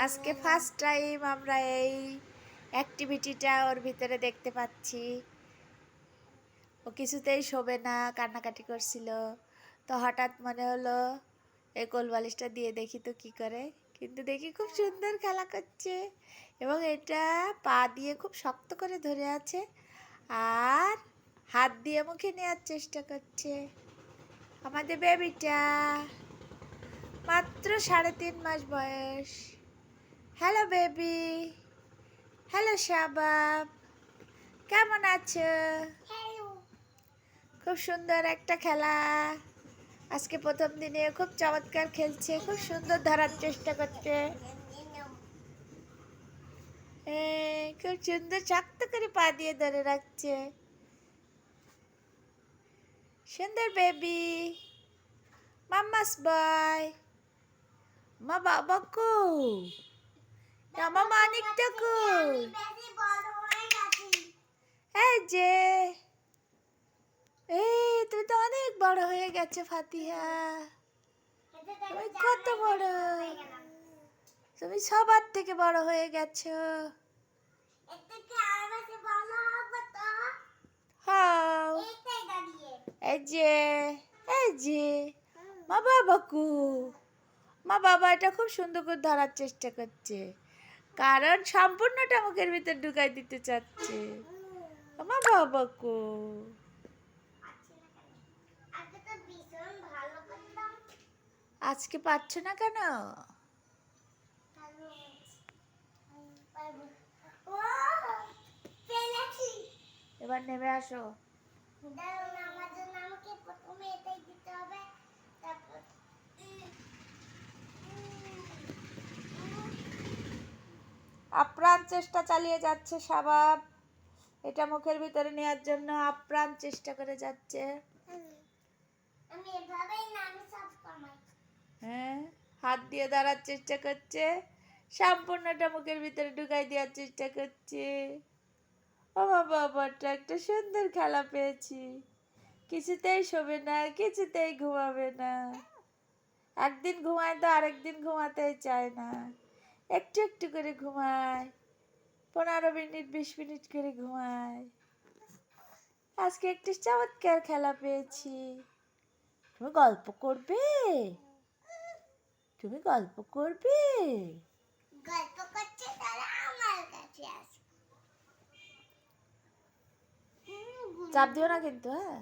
আজকে first time আমরা এই অ্যাক্টিভিটিটা ওর ভিতরে দেখতে পাচ্ছি। ও কিছুতেই শোবে না, কান্নাকাটি করছিল। তো হঠাৎ মনে হলো এই কোলবালিশটা দিয়ে দেখি তো কি করে। কিন্তু দেখি খুব সুন্দর খেলা করছে এবং এটা পা দিয়ে খুব শক্ত করে ধরে আছে আর হাত দিয়ে মুখে নেওয়ার চেষ্টা করছে। আমাদের বেবিটা মাত্র 3.5 মাস বয়স। হ্যালো বেবি, হ্যালো শাবাব, কেমন আছো? খুব সুন্দর একটা খেলা। আজকে প্রথম দিনে খুব চমৎকার খেলছে, খুব সুন্দর ধরার চেষ্টা করছে। খুব সুন্দর শক্ত করে পা দিয়ে ধরে রাখছে। সুন্দর বেবি, মাম্মাস বয়। মা বাবা কো, মামা অনেকটা কো। এই যে তুমি তো অনেক বড় হয়ে গেছো ফাতিহা। তুমি কত বড়, তুমি সবার থেকে বড় হয়ে গেছো। এই যে এই যে মা বাবা কু, মা বাবা এটা খুব সুন্দর করে ধরার চেষ্টা করছে, কারণ সম্পূর্ণটা মুখের ভিতর ঢুকাই দিতে চাচ্ছে। মা বাবা কু, আজকে পাচ্ছ না কেন? এবার নেমে আসো। আপ্রাণ চেষ্টা চালিয়ে যাচ্ছে শাবাব, এটা মুখের ভিতরে নেওয়ার জন্য আপ্রাণ চেষ্টা করে যাচ্ছে। হ্যাঁ, হাত দিয়ে ধরার চেষ্টা করছে, সম্পূর্ণটা মুখের ভিতরে ঢুকাই দেওয়ার চেষ্টা করছে। ও বাবাটা একটা সুন্দর খেলা পেয়েছি। কিছুতেই শোবে না, কিছুতেই ঘুমাবে না। একদিন ঘুমায় তো আরেকদিন ঘুমাতেই চায় না, একটু একটু করে ঘুমায়, 15 মিনিট 20 মিনিট করে ঘুমায়। আজকে একটু চমৎকার খেলা পেয়েছি। তুমি গল্প করবে? তুমি গল্প করবে? গল্প করছে তারা আমার কাছে আসবে। চাপ দিও না কিন্তু, হ্যাঁ।